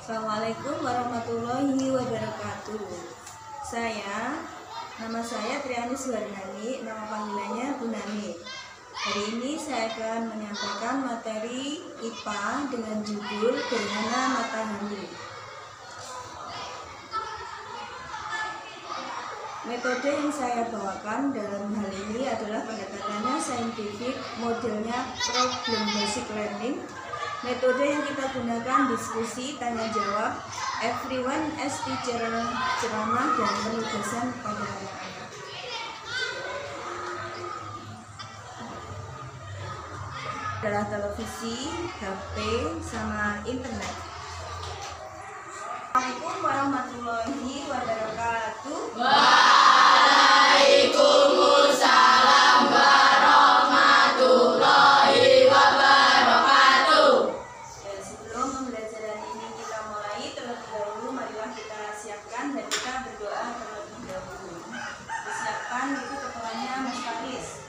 Assalamualaikum warahmatullahi wabarakatuh. Nama saya Triani Suharnani, nama panggilannya Bu Nani. Hari ini saya akan menyampaikan materi IPA dengan judul Gerhana Matahari. Metode yang saya bawakan dalam hal ini adalah pendekatannya saintifik, modelnya problem basic learning. Metode yang kita gunakan diskusi, tanya jawab, everyone as teacher, ceramah, dan penugasan pada anak-anak. Adalah televisi, HP, sama internet. Assalamualaikum warahmatullahi wabarakatuh. Waalaikumsalam warahmatullahi wabarakatuh. Sebelum pembelajaran ini kita mulai, terlebih dahulu marilah kita siapkan dan kita berdoa terlebih dahulu. Persiapkan itu ketuanya Mas Faris.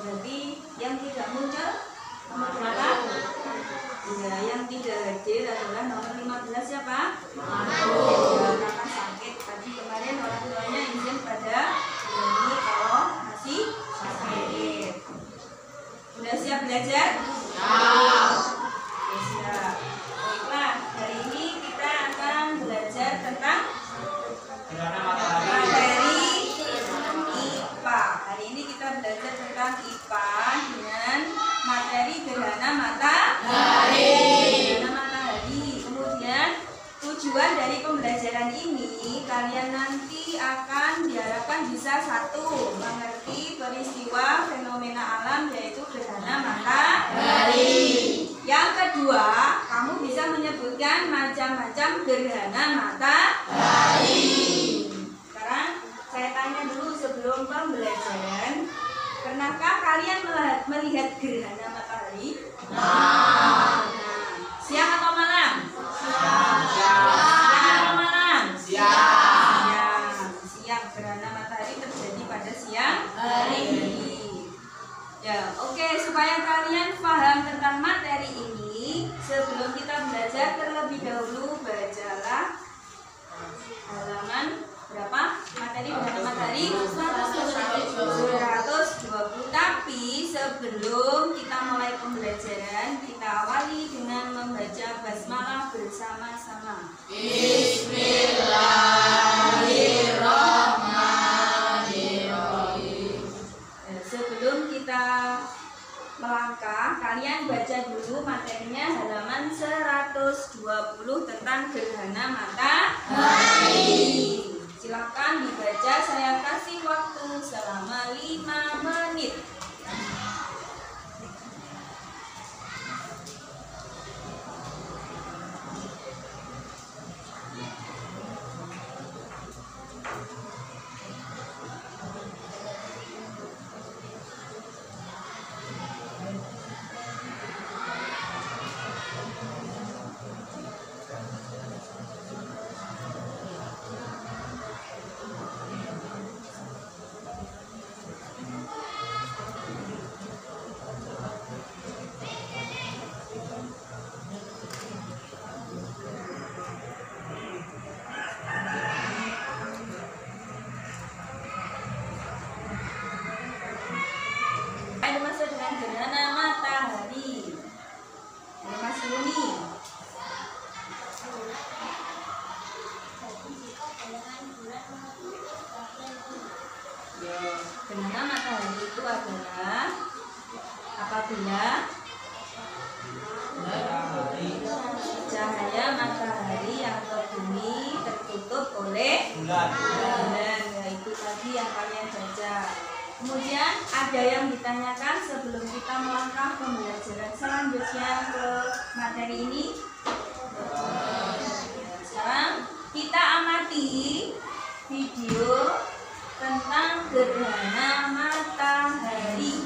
Jadi yang tidak muncul nomor berapa? Ya, yang tidak hadir adalah nomor 15 siapa? Mantu. Ya, karena sakit. Tadi kemarin orang tuanya izin pada ini kalau masih sakit. Sudah siap belajar? Siap. Oke, siap. Baiklah, hari ini kita akan belajar tentang materi IPA. Hari ini kita belajar tentang IPA dengan materi gerhana matahari. Kemudian tujuan dari pembelajaran ini, kalian nanti akan diharapkan bisa satu, mengerti peristiwa fenomena alam yaitu gerhana matahari. Yang kedua, kamu bisa menyebutkan macam-macam gerhana matahari. Sekarang saya tanya dulu sebelum pembelajaran, pernahkah kalian melihat gerhana matahari? Nah, siang atau malam? Siang atau malam? Siang. Siang. Gerhana matahari terjadi pada siang hari. Ya, oke, supaya kalian paham tentang materi ini, sebelum kita belajar terlebih dahulu bacalah halaman berapa materi gerhana matahari? 120. Tapi sebelum kita mulai pembelajaran, kita awali dengan membaca basmalah bersama-sama. Bismillahirrahmanirrahim. Sebelum kita melangkah, kalian baca dulu materinya halaman 120 tentang gerhana matahari. Silakan dibaca, saya kasih waktu selama 5 menit. Ada masuk dengan gerhana matahari. Ada Mas Yuni. Gerhana matahari itu adalah apabila cahaya matahari yang ke bumi tertutup oleh bulan. Ya, itu tadi yang kalian baca. Kemudian ada yang ditanyakan sebelum kita melangkah pembelajaran selanjutnya ke materi ini. Sekarang kita amati video tentang gerhana matahari.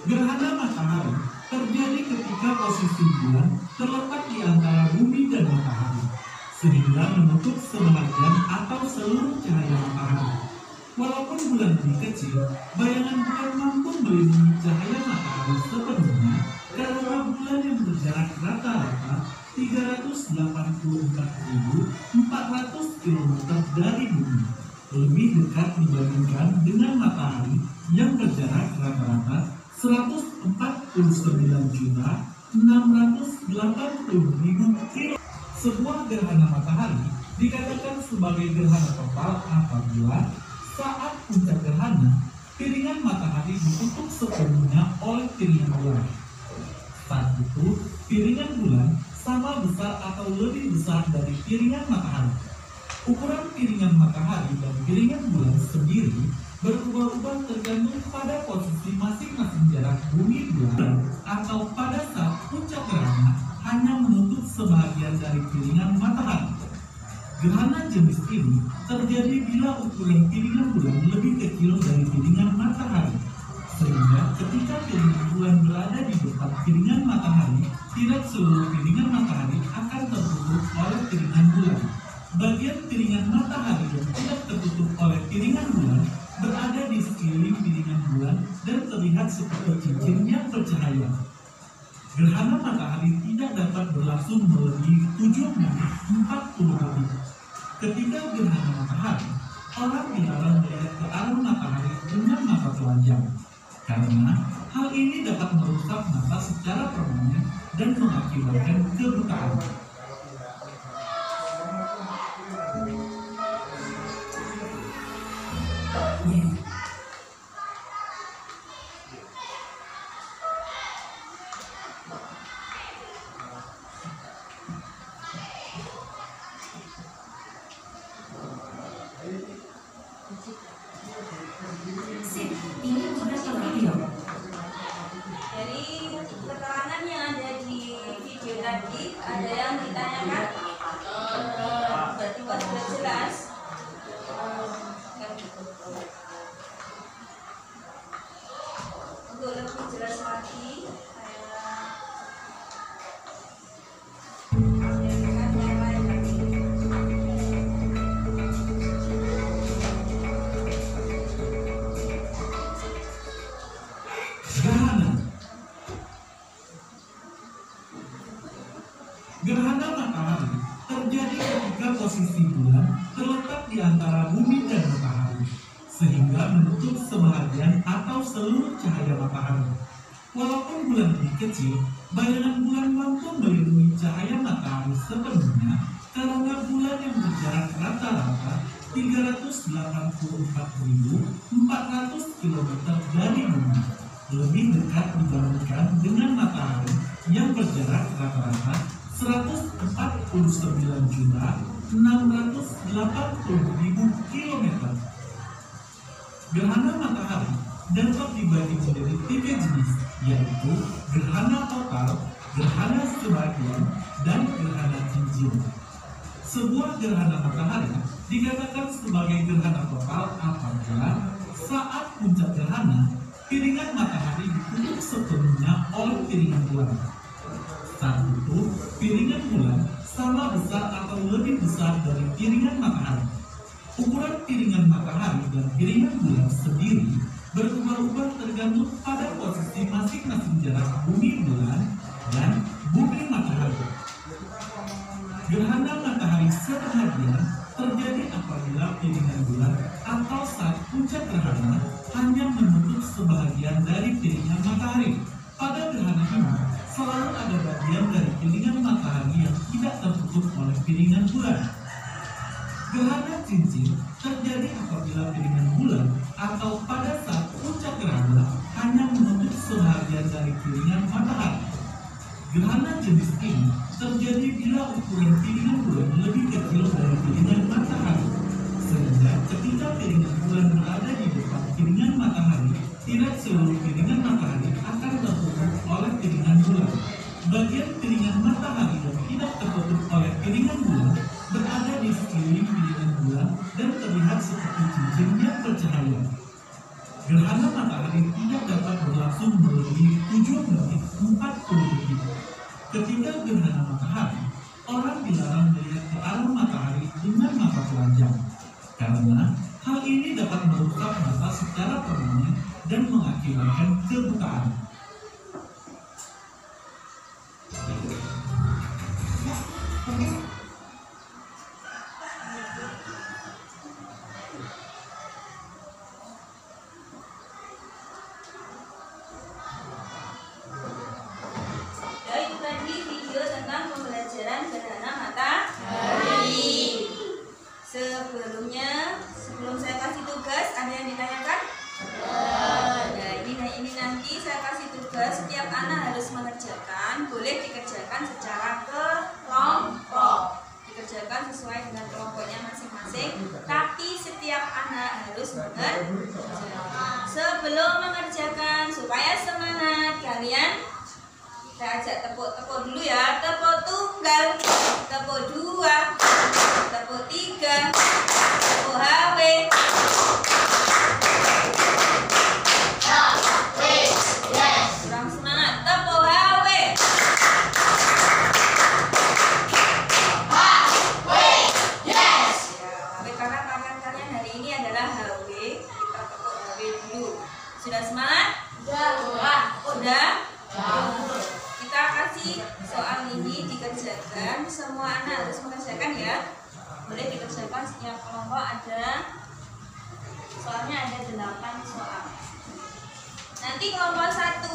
Gerhana matahari terjadi ketika posisi bulan terletak di antara bumi dan matahari, sehingga menutup sebagian atau seluruh cahaya matahari. Walaupun bulan lebih kecil, bayangan bulan mampu melindungi cahaya matahari sepenuhnya karena bulan yang berjarak rata-rata 384.400 km dari bumi, lebih dekat dibandingkan dengan matahari yang berjarak rata-rata 149.680.000 km. Sebuah gerhana matahari dikatakan sebagai gerhana total apabila saat puncak gerhana, piringan matahari ditutup sepenuhnya oleh piringan bulan. Saat itu, piringan bulan sama besar atau lebih besar dari piringan matahari. Ukuran piringan matahari dan piringan bulan sendiri berubah-ubah tergantung pada posisi masing-masing jarak bumi bulan atau pada saat puncak gerhana hanya menutup sebagian dari piringan matahari. Gerhana jenis ini terjadi bila ukuran piringan bulan lebih kecil dari piringan matahari, sehingga ketika piringan bulan berada di depan piringan matahari, tidak seluruh piringan matahari akan tertutup oleh piringan bulan. Bagian piringan matahari yang tidak tertutup oleh piringan bulan berada di sekeliling piringan bulan dan terlihat seperti cincin yang bercahaya. Gerhana matahari tidak dapat berlangsung melebihi 7 menit 40 detik. Ketika gerhana matahari, orang dilarang melihat ke arah matahari dengan mata telanjang, karena hal ini dapat merusak mata secara permanen dan mengakibatkan kebutaan. posisi bulan terletak di antara bumi dan matahari, sehingga menutup sebahagian atau seluruh cahaya matahari. Walaupun bulan lebih kecil, bayangan bulan mampu melindungi cahaya matahari sepenuhnya karena bulan yang berjarak rata-rata 384.400 km dari bumi, lebih dekat dibandingkan dengan matahari yang berjarak rata-rata 149.680.000 km. Gerhana matahari dapat dibagi menjadi 3 jenis, yaitu gerhana total, gerhana sebagian, dan gerhana cincin. Sebuah gerhana matahari dikatakan sebagai gerhana total apabila saat puncak gerhana, piringan matahari ditutup sepenuhnya oleh piringan bulan. Saat itu, piringan bulan sama besar atau lebih besar dari piringan matahari. Ukuran piringan matahari dan piringan bulan sendiri berubah-ubah tergantung pada posisi masing-masing jarak bumi bulan dan bumi matahari. Gerhana matahari sebahagian terjadi apabila piringan bulan atau saat puncak gerhana hanya menutup sebahagian dari piringan matahari. Pada gerhana ini, selalu ada bagian dari piringan matahari yang tidak tertutup oleh piringan bulan. Gerhana cincin terjadi apabila piringan bulan atau pada saat puncak gerhana hanya menutup sebahagian dari piringan matahari. Gerhana jenis ini terjadi bila ukuran piringan bulan lebih kecil dari piringan matahari, sehingga ketika piringan bulan berada di depan piringan matahari, tidak seluruh piringan matahari akan tertutup oleh piringan bulan. Bagian piringan matahari yang tidak tertutup oleh piringan bulan berada di sekeliling piringan bulan dan terlihat seperti cincin yang bercahaya. Gerhana matahari tidak dapat berlangsung melebihi 7 menit 40 detik. Ketika gerhana matahari, orang dilarang melihat ke arah matahari dengan mata telanjang, karena hal ini dapat merusak mata secara permanen dan mengakibatkan kebutaan. Sebelum saya kasih tugas, ada yang ditanyakan? Nah, ini nanti saya kasih tugas, setiap anak harus mengerjakan, boleh dikerjakan secara kelompok, dikerjakan sesuai dengan kelompoknya masing-masing, tapi setiap anak harus mengerjakan. Sebelum mengerjakan, supaya semangat, kalian saya ajak tepuk-tepuk dulu ya. Tepuk tunggal, tepuk 2, tepuk 3, tepuk HW. Kurang semangat, tepuk HW. Karena kalian hari ini adalah HW, kita tepuk HW dulu. Sudah semangat? Sudah? Kita kasih soal ini dikerjakan, semua anak harus mengerjakan ya. Boleh dikerjakan, setiap kelompok ada, soalnya ada 8 soal. Nanti kelompok 1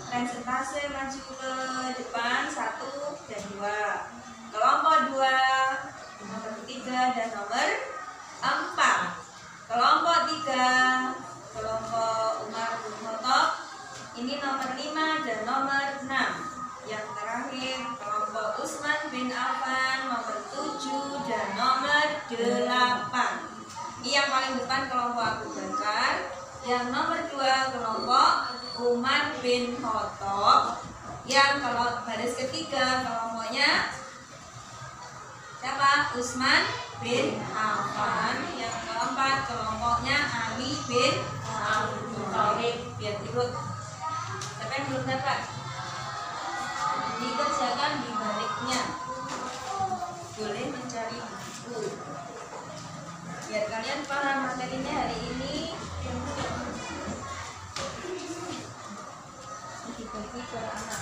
presentase maju ke depan 1 dan 2. Kelompok 2 nomor 3 dan nomor 4. Kelompok 3 kelompok Umar bin Khattab, ini nomor 5 dan nomor 6. Yang terakhir kelompok Utsman bin Affan nomor 7 dan nomor 8. Ini yang paling depan kelompok Abu Bakar. Yang nomor 2 kelompok Umar bin Khattab. Yang kalau baris ketiga kelompoknya siapa? Utsman bin Affan. Yang keempat kelompoknya Ali bin Abi Thalib. Biar ikut. Siapa yang belum dapat? Dikerjakan di baliknya. Boleh mencari buku. Biar kalian paham materinya hari ini. Dibagi ke anak.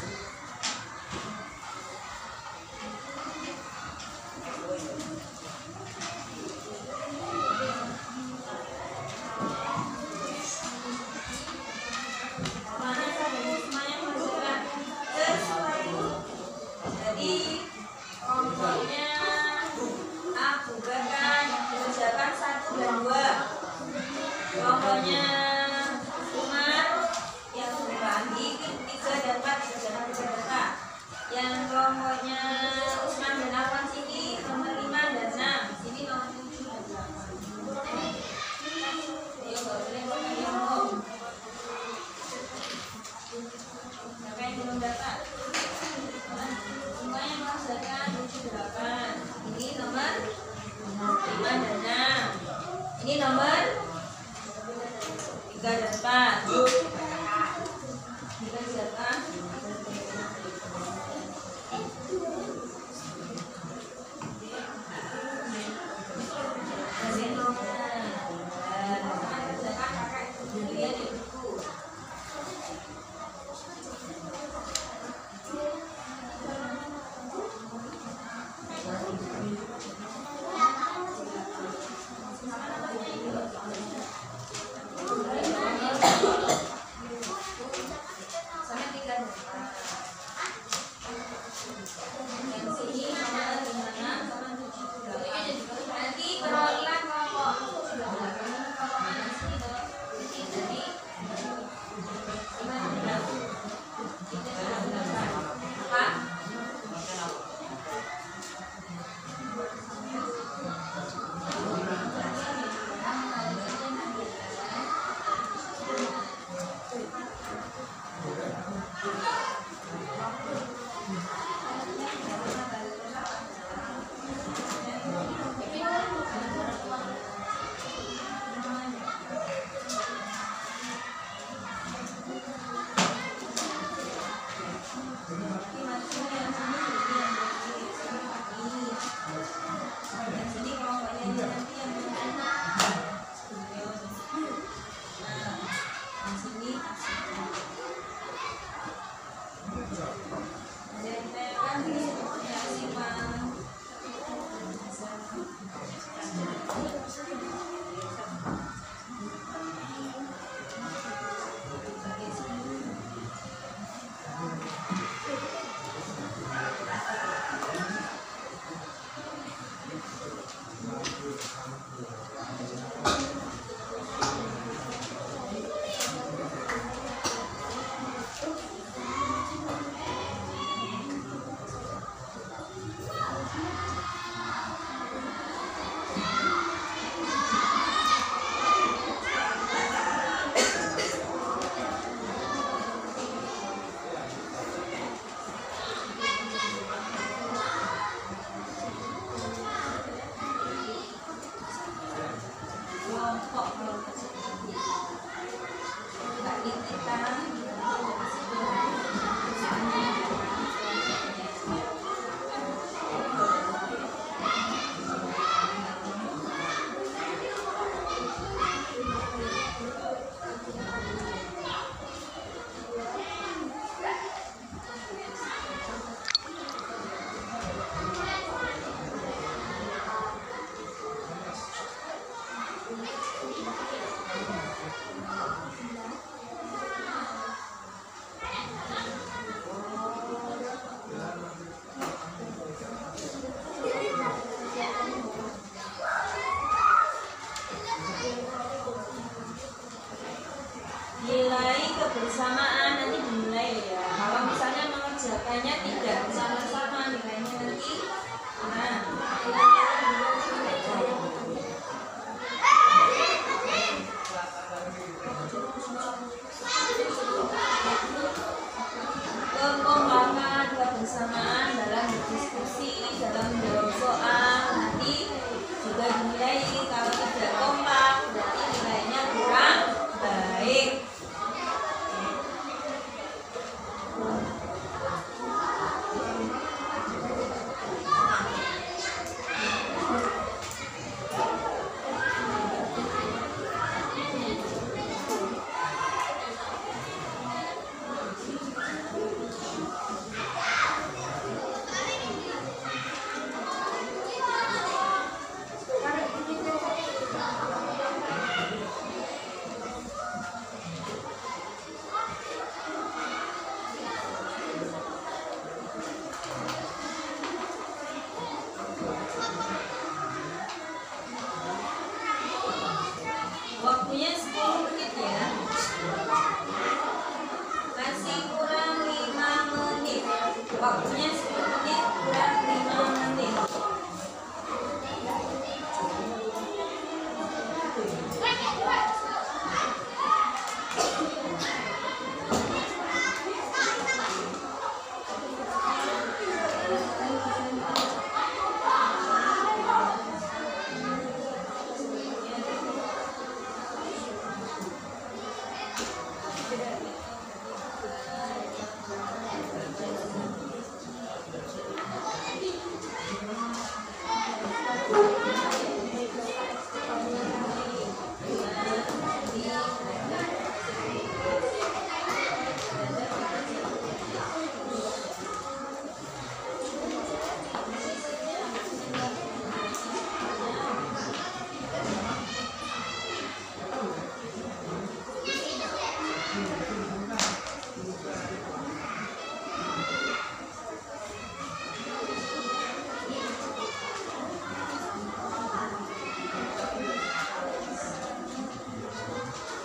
Waktunya 10 menit kurang 5 menit.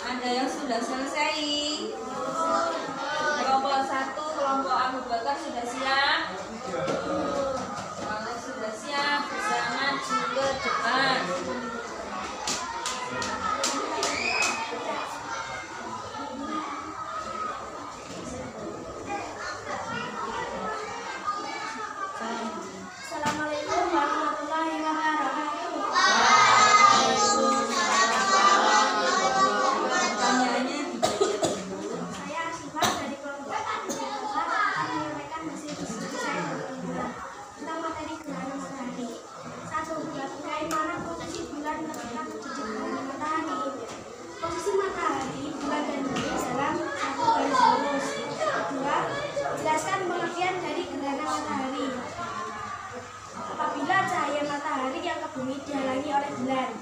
Ada yang sudah selesai? Kelompok 1, kelompok Abu Bakar sudah siap? Kalau sudah siap, bisa maju ke depan. Assalamualaikum warahmatullahi wabarakatuh. Pertanyaannya dibaca dulu. Saya Asifah dari kelompok Abu Bakar akan menyampaikan hasil diskusi saya tentang materi gerhana matahari. 1. Bagaimana posisi bulan ketika terjadi gerhana matahari? Posisi matahari, bulan dan bumi dalam satu garis lurus. 2. Jelaskan pengertian dari gerhana matahari. Apabila cahaya matahari yang ke bumi dihalangi oleh bulan.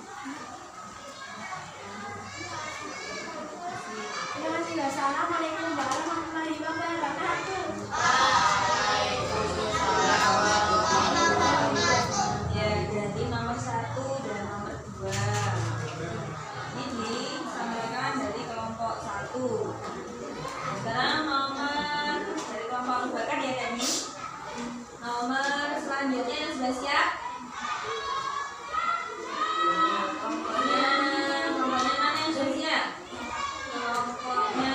Terima kasih. Wassalamualaikum warahmatullahi wabarakatuh. Ya, jadi nomor 1 dan nomor 2. Ini disampaikan dari kelompok 1. Sekarang nomor dari kelompok Abu Bakar ya tadi. Nomor selanjutnya yang sudah siap? Kelompoknya mana yang sudah siap? Kelompoknya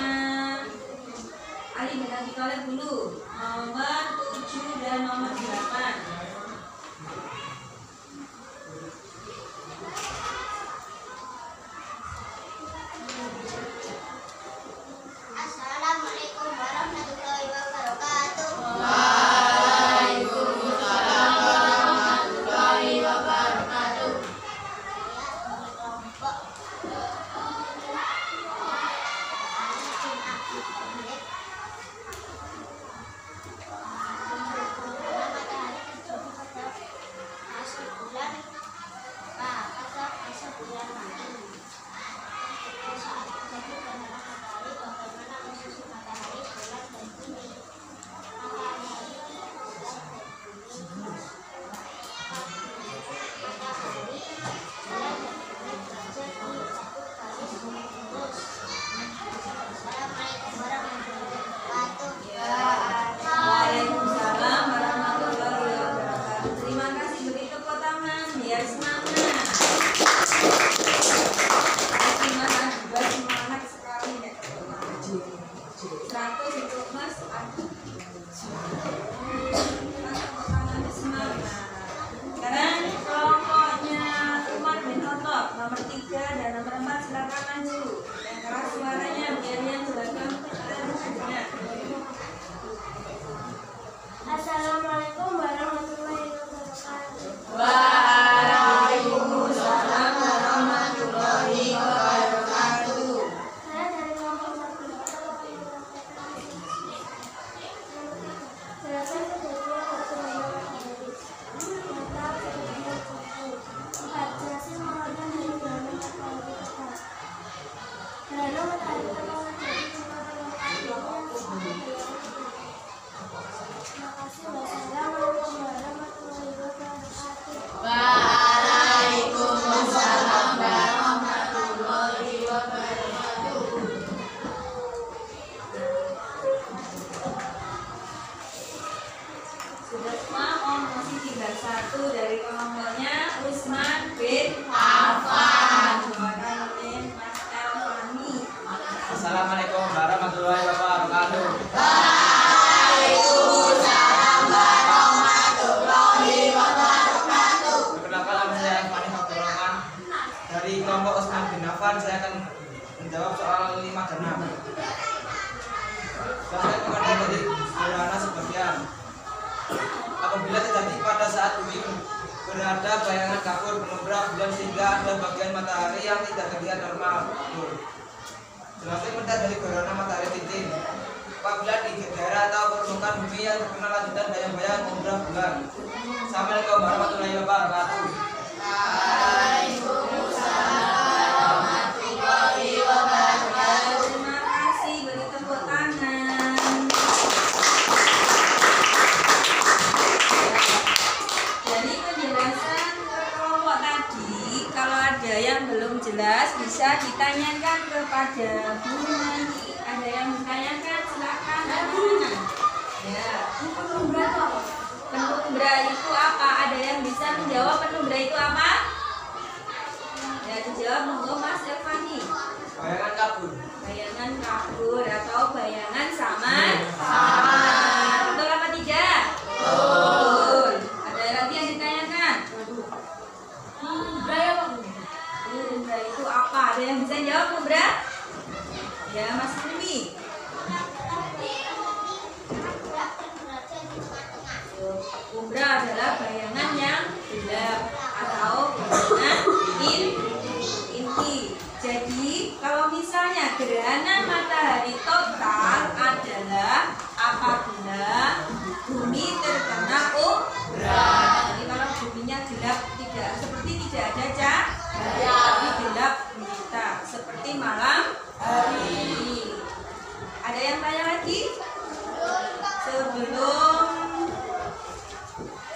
Ali bin Abi Thalib dulu. Nomor 7 dan nomor 8. Assalamualaikum warahmatullahi wabarakatuh. Waalaikumsalam warahmatullahi wabarakatuh. masih tinggal satu dari kelompoknya Usman bin Affan. Silakan oleh Mas Elfani. Assalamualaikum warahmatullahi wabarakatuh. Waalaikumsalam warahmatullahi wabarakatuh. Perkenalkan nama saya Elfani Abdul Rahman dari kelompok Usman bin Affan. Saya akan menjawab soal 5 dan 6. Saya mengatakan tadi sederhana sebagian. Apabila terjadi pada saat bumi berada bayangan kapur penumbra bulan sehingga ada bagian matahari yang tidak terlihat normal. Jelasnya mendat dari gerhana matahari cincin. Apabila di daerah atau permukaan bumi yang terkena lanjutan bayang-bayang penumbra bulan. Assalamualaikum warahmatullahi wabarakatuh. Waalaikumsalam warahmatullahi wabarakatuh. Terima kasih, beri tepuk tangan. Dari penjelasan kelompok tadi, kalau ada yang belum jelas bisa ditanyakan kepada Bu Nani. Ada yang ditanyakan, silakan. Ya. Penumbra itu apa? Ada yang bisa menjawab penumbra itu apa? Ya, dijawab monggo Mas Elfani. Bayangan kabur. Bayangan kabur atau bayangan sama. Betul apa tidak? Betul. Ada lagi yang ditanyakan? Penumbra itu apa? Ada yang bisa jawab penumbra? Ya, Mas Rumi. Penumbra adalah bayangan yang gelap atau bayangan inti. Jadi kalau misalnya gerhana matahari total adalah apabila bumi terkena umbra. Jadi kalau buminya gelap, tidak seperti tidak ada cahaya, tapi gelap gulita seperti malam hari. Ada yang tanya lagi? Sebelum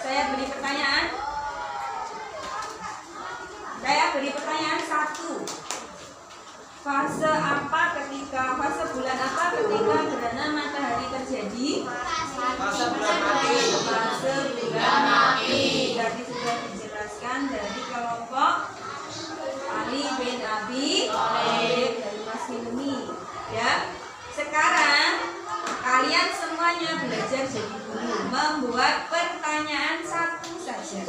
saya beri pertanyaan, satu. Fase bulan apa ketika gerhana matahari terjadi? Fase bulan mati. Fase bulan mati. Tadi sudah dijelaskan dari kelompok Ali bin Abi Thalib dari Mas Hilmi. Ya. Sekarang kalian semuanya belajar jadi guru, membuat pertanyaan satu saja.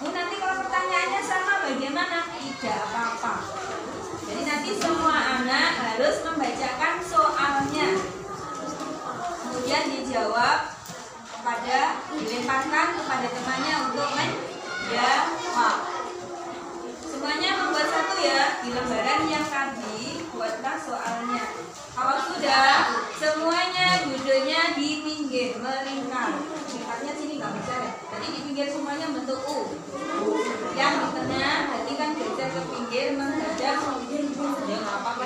Bu, nanti kalau pertanyaannya sama bagaimana? Tidak apa-apa. Jadi nanti semua anak harus membacakan soalnya, kemudian dijawab dilemparkan kepada temannya untuk menjawab. Semuanya membuat satu ya, di lembaran yang tadi buatlah soalnya. Kalau sudah, semuanya duduknya di pinggir, melingkar. Lingkarnya sini nggak bisa ya. Jadi di pinggir semuanya bentuk U. Yang di tengah, berarti kan geser ke pinggir menghadap. Ya nggak apa-apa.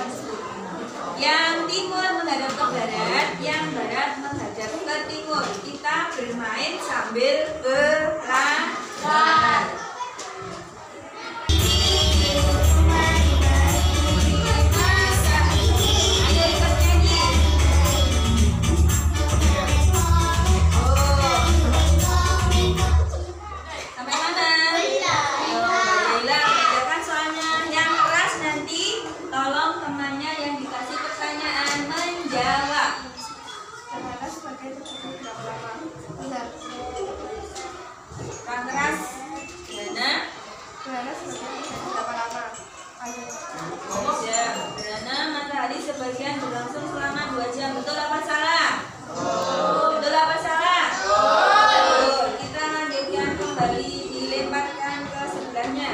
Yang timur menghadap ke barat, yang barat menghadap ke timur. Kita bermain sambil belajar. Gerhana matahari sebagian berlangsung selama 2 jam. Betul apa salah? Betul apa salah? Betul. Kita lanjutkan kembali, dilemparkan ke sebelahnya.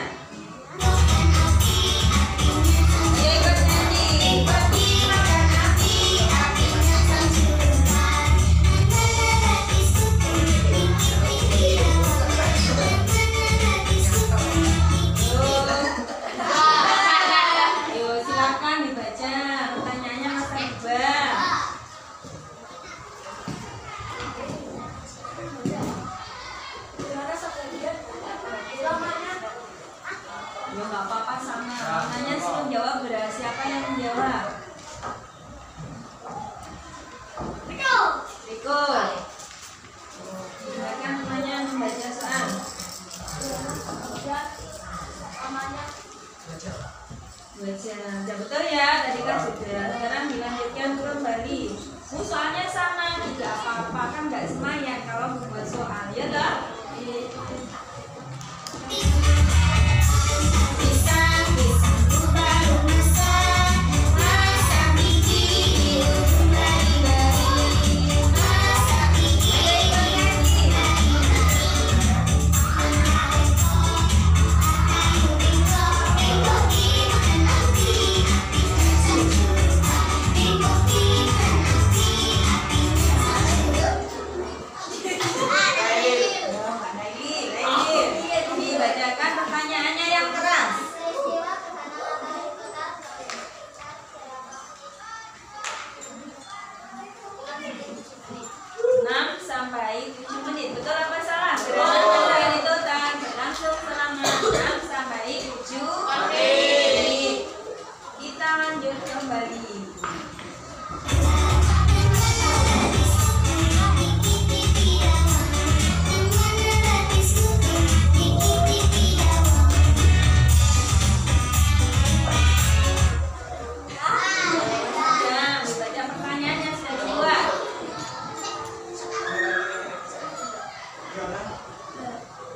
Ayo ikut nyanyi. Peti makan api, apinya terjebak. Ayo silakan dibaca pertanyaannya Mas Iqbal. kan nggak semayang kalau membuat soal, ya toh? Dibacakan pertanyaannya yang keras. 6 sampai 7 menit. Betul apa salah? Gerakan itu akan berlangsung selama 6 sampai 7 menit. Kita lanjut kembali. Dibaca pertanyaannya sudah dibuat.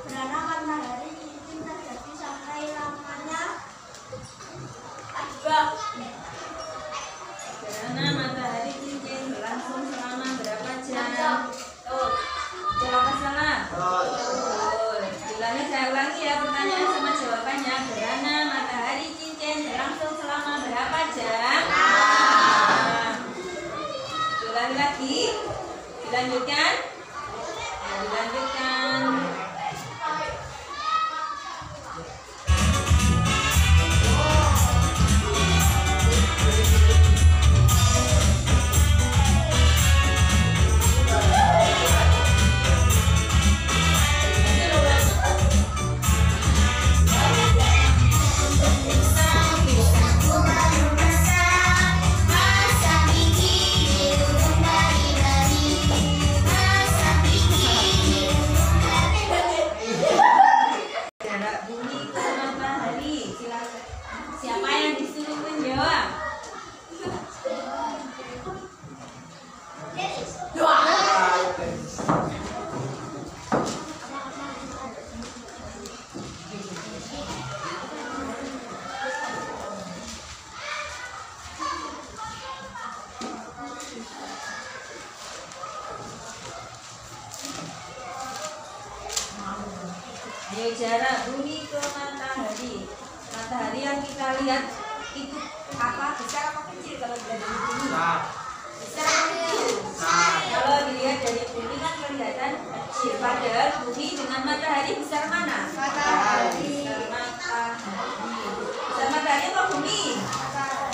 Gerhana matahari cincin terjadi sampai lamanya Gerhana matahari cincin berlangsung selama berapa jam? Tuh, betul apa salah? Betul. Bilangnya saya ulangi ya pertanyaan sama jawabannya. Gerhana matahari cincin berlangsung selama berapa jam? Ulangi lagi. Dilanjutkan. Ya, dilanjutkan. Jarak bumi ke matahari. Silakan. Siapa yang disuruh menjawab? Ayo, jarak bumi ke matahari. Matahari yang kita lihat itu apa? Besar apa kecil kalau dilihat dari bumi? Besar apa kecil? Kalau dilihat dari bumi kan kelihatan kecil. Padahal bumi dengan matahari besar mana? Matahari. Besar matahari. Besar matahari apa bumi?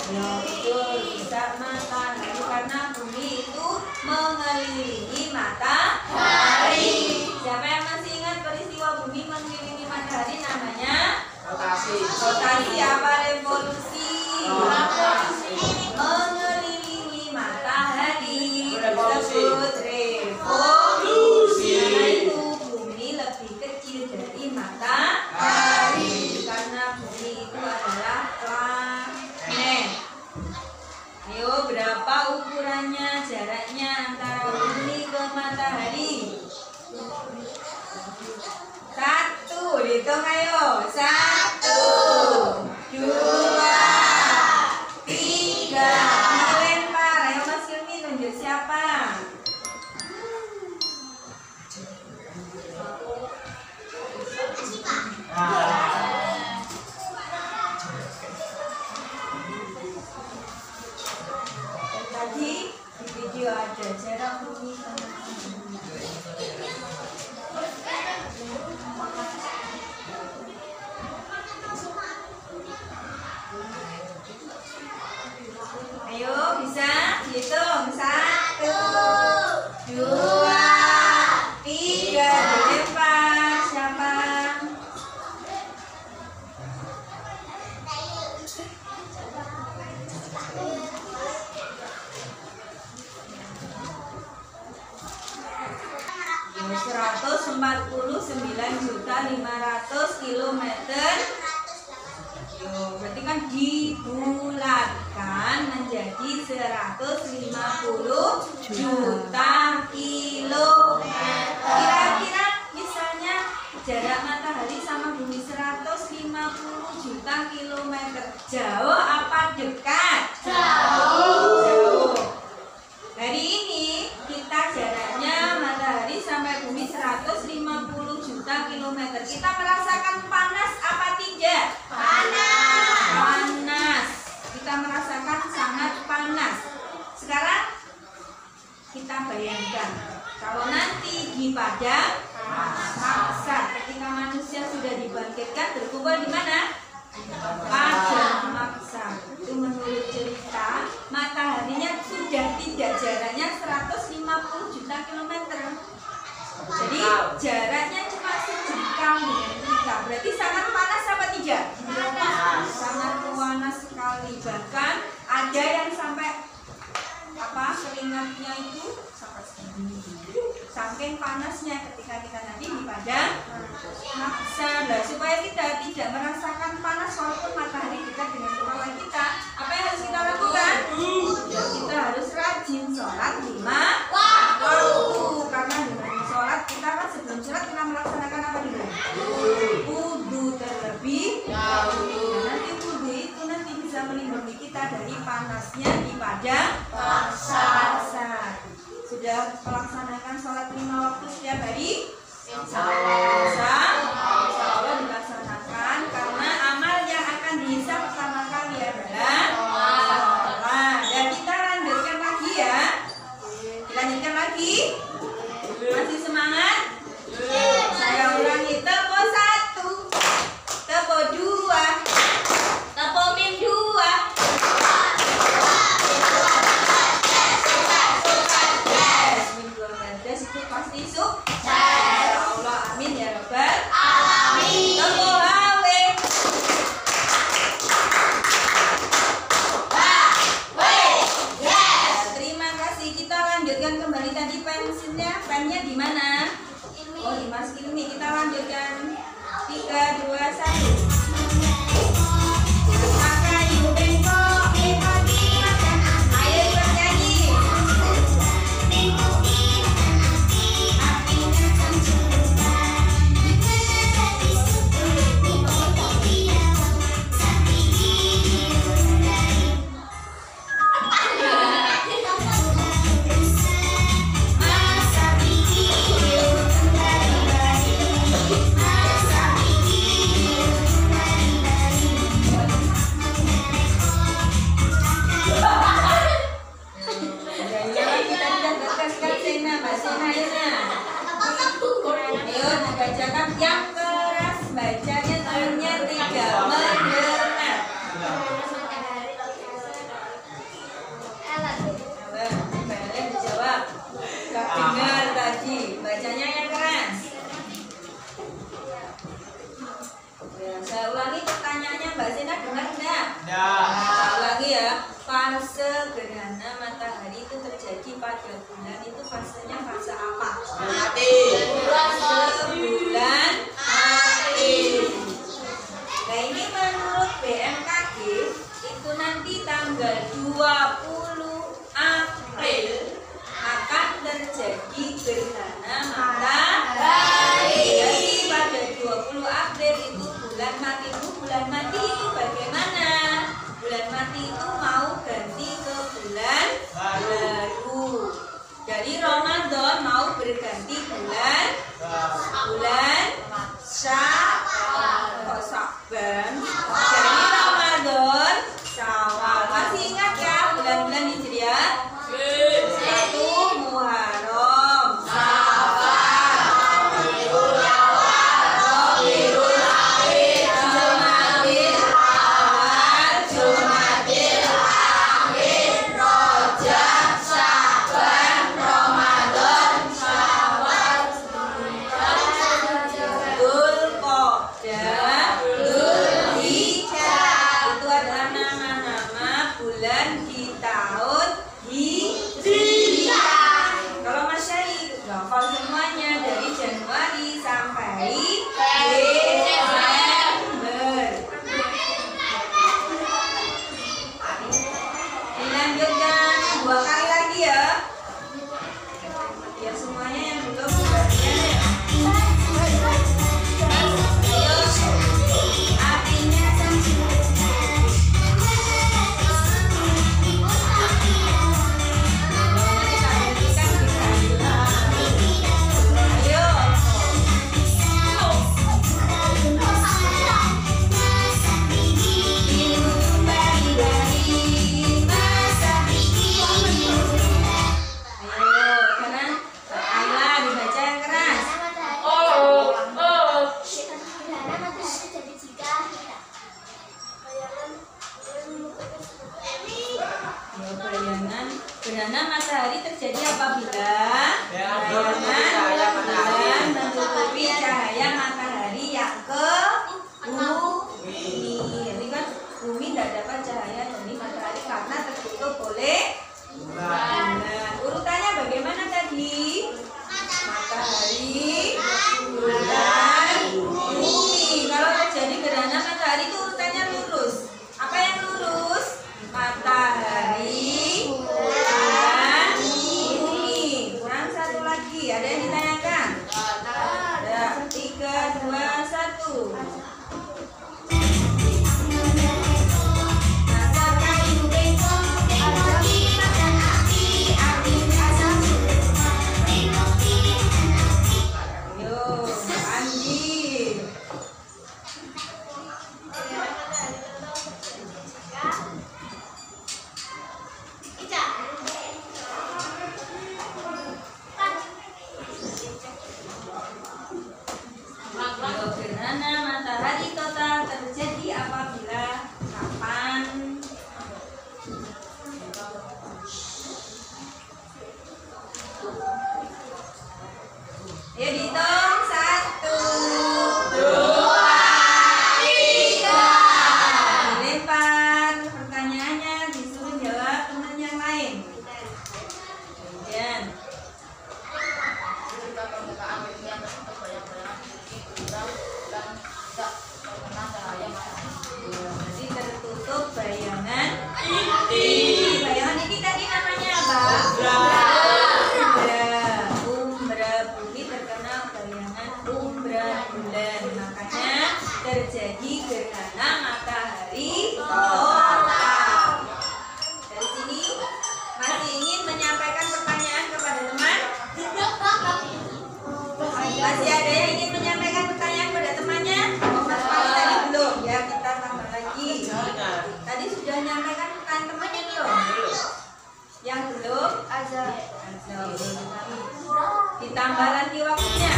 Ya, betul. Besar matahari karena bumi itu mengelilingi matahari. Siapa yang masih ingat peristiwa bumi mengelilingi matahari namanya? Rotasi apa revolusi? Mengelilingi matahari disebut revolusi. Karena itu bumi lebih kecil dari matahari karena bumi itu adalah planet. Ayo, berapa ukurannya, jaraknya antara bumi ke matahari? 1, dihitung ayo. 1, 2, 3. Dilempar. Ayo Mas Hilmi, tunjuk siapa? Tadi di video ada jarak bumi ke matahari. Ayo, bisa dihitung. 1, 2, 3. Dilempar. Siapa? Ya, 149.500 kilometer. Berarti kan dibulatkan menjadi 150 juta kilo. km. Jauh apa dekat? Jauh. Jauh. Hari ini kita jaraknya matahari sampai bumi 150 juta kilometer. Kita merasakan panas apa tidak? Panas. Panas. Kita merasakan sangat panas. Sekarang kita bayangkan kalau nanti di padang mahsyar, ketika manusia sudah dibangkitkan berkumpul di mana? Padang mahsyar. Itu menurut cerita mataharinya sudah tidak jaraknya 150 juta kilometer. Jadi jaraknya cuma sejengkal dengan kita. Berarti sangat panas apa tidak? Sangat panas sekali. Bahkan ada yang sampai keringatnya itu sampai segini. Saking panasnya ketika kita nanti di padang mahsyar. Nah, supaya kita tidak merasakan panas walaupun matahari dekat dengan kepala kita, apa yang harus kita lakukan? Ya, kita harus rajin sholat 5 waktu. Karena dengan sholat kita kan sebelum sholat kita melaksanakan apa dulu? Wudu terlebih dahulu. Nah, nanti wudu itu nanti bisa melindungi kita dari panasnya di padang mahsyar. Sudah melaksanakan sholat 5 waktu setiap hari? Insya Allah dilaksanakan, karena amal yang akan dihisab pertama kali adalah sholat. Dan kita lanjutkan lagi ya. Dilanjutkan lagi. Masih semangat? Saya ulangi. Tepo 1, tepo 2, tepo mim 2. Itu pasti sukses. Ya Allah, amin ya rabbal alamin. Tepo hawe. Terima kasih. Kita lanjutkan kembali tadi pensilnya, pennya di mana? Oh, di Mas Ilmi. Kita lanjutkan 3, 2, 1. Bacakan yang keras, bacanya ternyata tidak mendengar. Belen dijawab, gak dengar tadi. Bacanya yang keras. Ya, saya ulangi pertanyaannya, Mbak Sina dengar enggak? Saya ulangi ya. Fase gerhana matahari itu terjadi pada bulan, itu fasenya fase apa? Mati. Fase bulan mati. Nah, ini menurut BMKG itu nanti tanggal 20 April akan terjadi gerhana matahari. Jadi pada 20 April itu bulan mati. Bulan mati itu bagaimana? Bulan mati itu mau ganti ke bulan baru. Dari Ramadan mau berganti bulan Sya'ban. Dari Ramadan Syawal. Masih ingat ya bulan-bulan Hijriah? 1 Muharram, Syawal, Rabiul Awal, Rabiul Akhir, Jumadil Awal, Jumadil Akhir, Rajab, Sya'ban, Ramadan, Syawal, Dzulqa'dah, Dzulhijjah. Itu adalah nama-nama bulan di tahun Hijriah. Kalau Mas Syari hafal semuanya dari Januari sampai Desember. Dilanjutkan 2 kali lagi ya. Ya semuanya yang belum bagian ya. Ayo. Artinya Masih ada yang ingin menyampaikan pertanyaan pada temannya? Oh, Mas Fahri tadi belum. Ya, kita tambah lagi. Tadi sudah menyampaikan pertanyaan temannya belum? Yang belum? Ada. Ditambah lagi waktunya.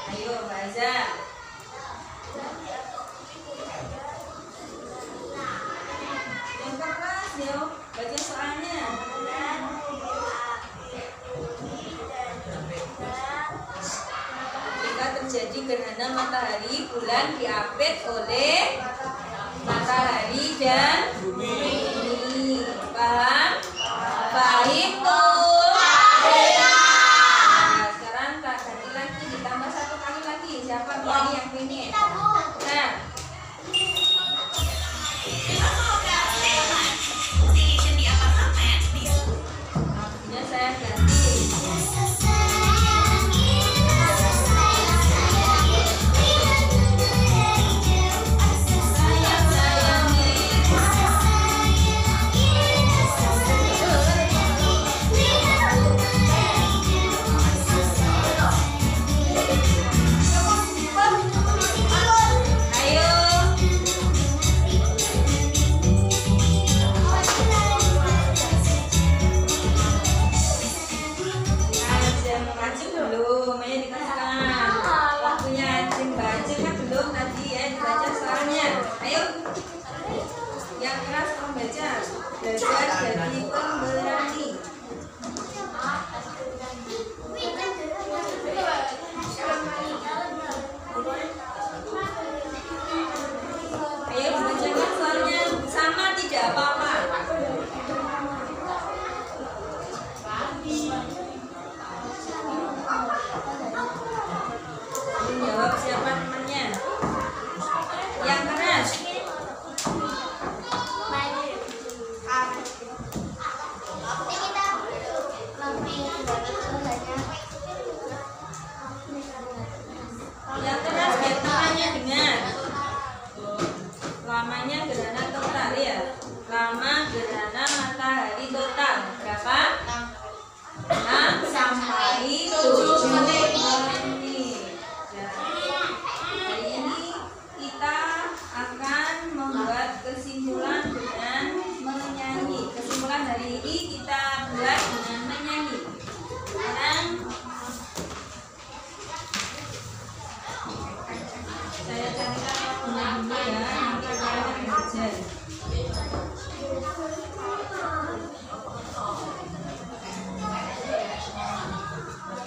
Ayo, baca. Yang keras ya, baca soalnya. Jika terjadi gerhana matahari, bulan diapit oleh matahari dan bumi. Paham? Paham tuh. Nah, sekarang tak ganti lagi, ditambah satu kali lagi. Siapa yang pengen? Nah, ya saya ganti. Ayo. Anjing belum, ya dikasihkan. Waktunya anjing baca kan belum tadi ya, dibaca soalnya. Ayo. Yang keras membaca. Belajar jadi pemberani. Ayo bacakan soalnya sama tidak apa-apa. Jawab siapa temannya? Yang keras. Yang keras biar temannya dengar. Lamanya gerhana total ya. Lama gerhana matahari total berapa? 6 sampai 7 menit. Hari ini kita akan membuat kesimpulan dengan menyanyi. Kesimpulan hari ini kita buat dengan menyanyi. Sekarang saya carikan lagunya dulu ya, nanti kalian belajar.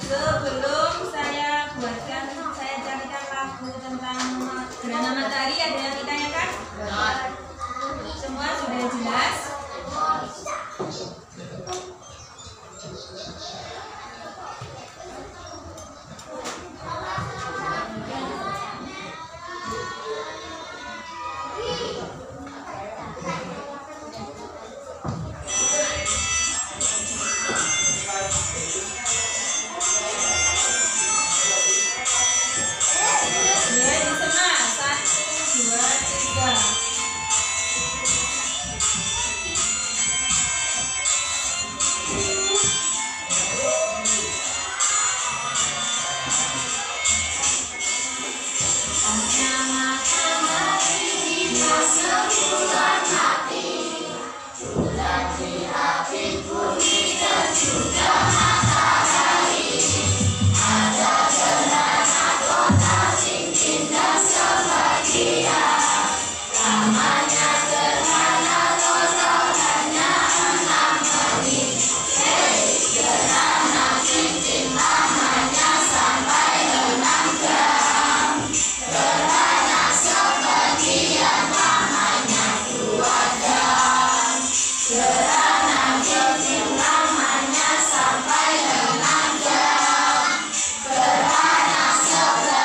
Sebelum saya carikan lagu tentang gerhana matahari, ada yang ditanyakan? Semua sudah jelas? Ya, di sana 1, 2, 3. Gerhana sebelah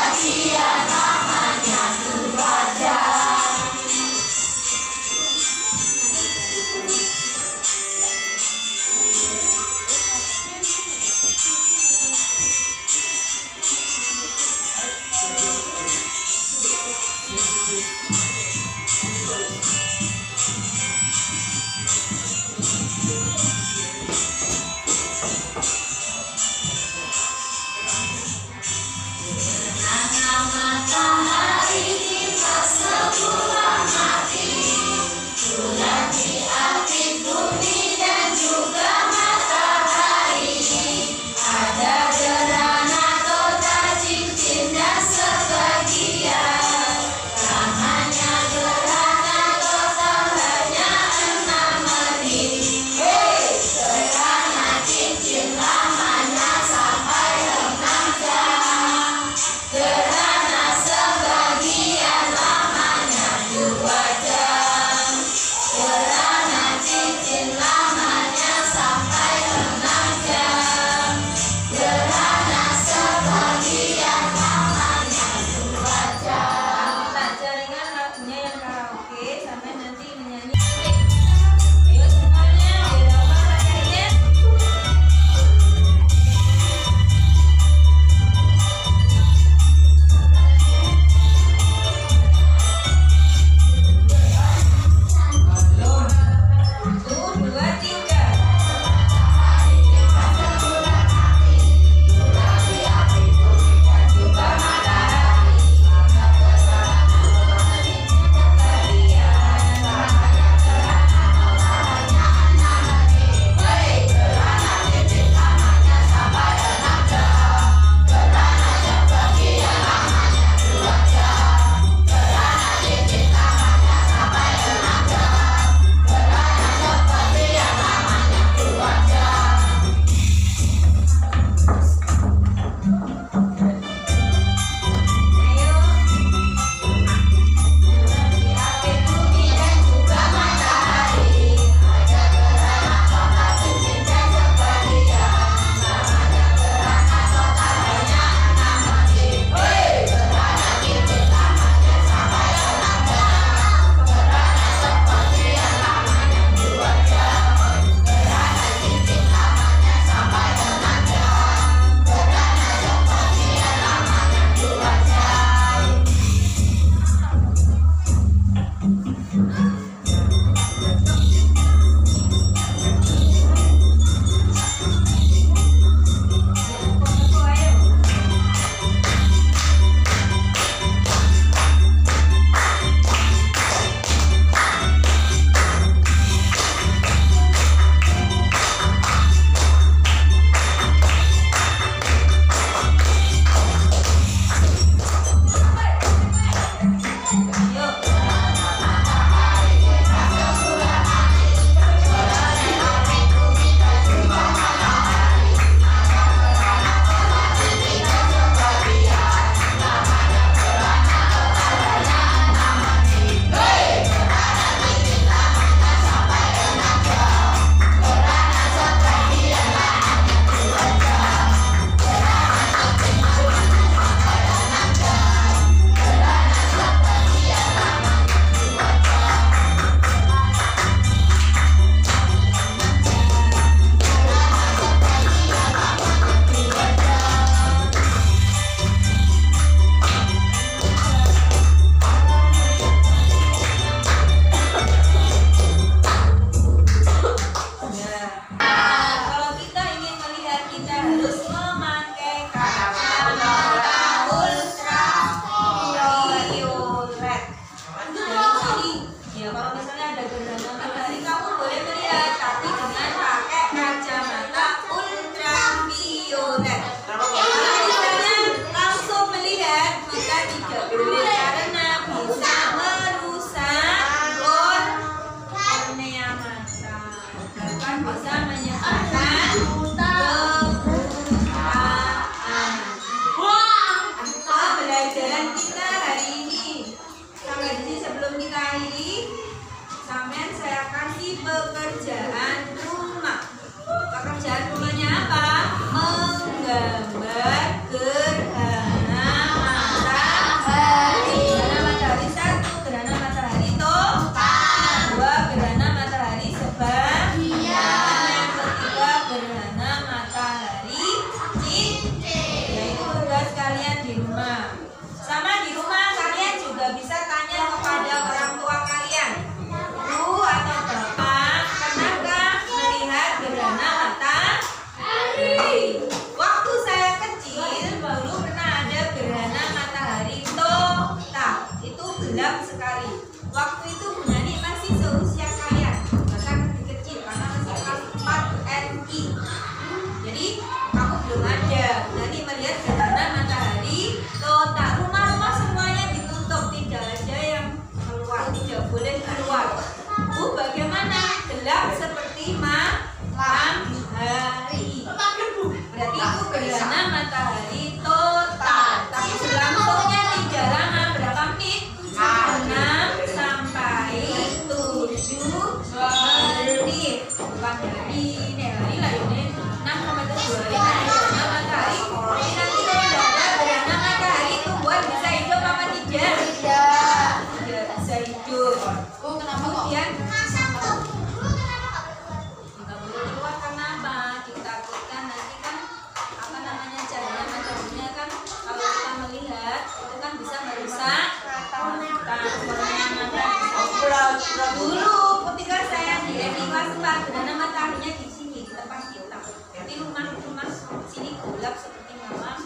Dulu ketika saya di kelas 4 gerhana mataharinya di sini di tempat kita. Jadi rumah sini gelap seperti malam.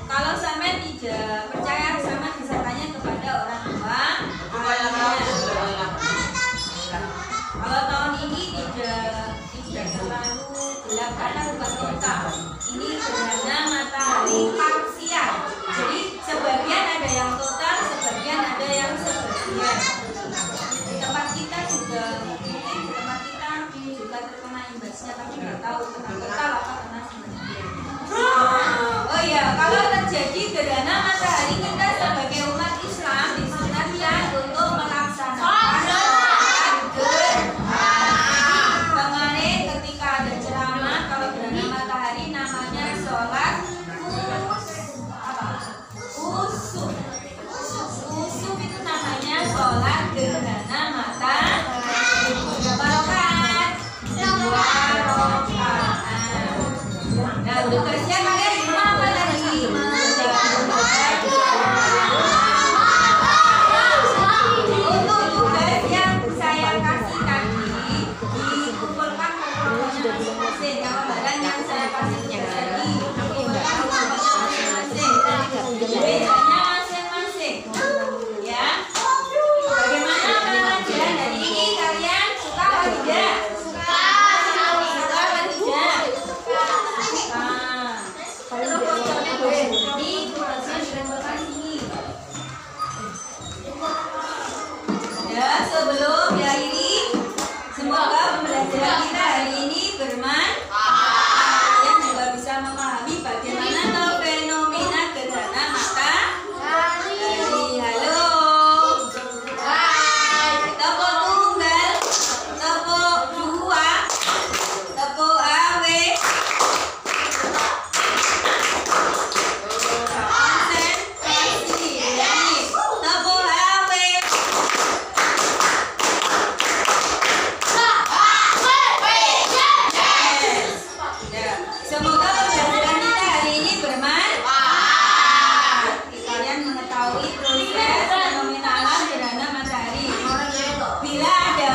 Kalau sampai tidak percaya sama bisa tanya kepada orang tua. Kalau tahun ini tidak terlalu gelap karena bukan total. Ini gerhana matahari parsial. Jadi sebagian ada yang total, sebagian ada yang sebagian. Di tempat kita juga mungkin di tempat kita juga terkena imbasnya, tapi nggak tahu kena total apa kena sebagian. Oh iya, kalau terjadi gerhana matahari kita sebagai umat Islam disunahkan untuk melaksanakan kemarin ketika ada ceramah kalau gerhana matahari namanya sholat usuf. Usuf itu namanya sholat gerhana matahari. Berapa rakaat? 2 rakaat. Nah, tugasnya kalian di rumah apa lagi? Untuk tugas yang saya kasih tadi dikumpulkan kelompoknya masing-masing. Kalau badan yang saya kasih tadi dikumpulkan kelompoknya masing-masing. Bedanya masing-masing. Ya. Bagaimana pelajaran dari ini? Kalian suka atau tidak? Suka atau tidak? Ini tugasnya dikumpulkan sini. Ya, sebelum diakhiri, semoga pembelajaran kita hari ini bermanfaat. Kalian juga bisa memahami bagaimana fenomena gerhana matahari. Halo. Tepuk tunggal, tepuk dua, tepuk awe. Konsentrasi, nyanyi. Tepuk awe. Ya, semoga pembelajaran kita hari ini bermanfaat. Kalian mengetahui proses fenomena alam gerhana matahari. Bila ada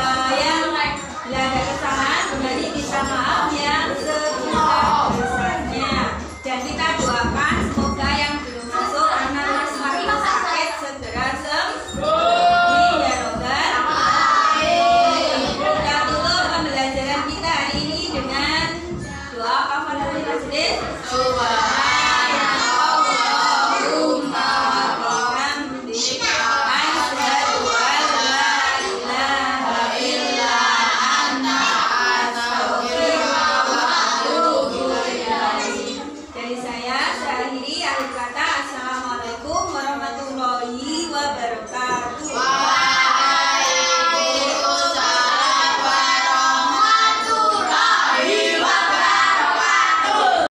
kesalahan, berarti minta maaf yang sebesar-besarnya. Dan kita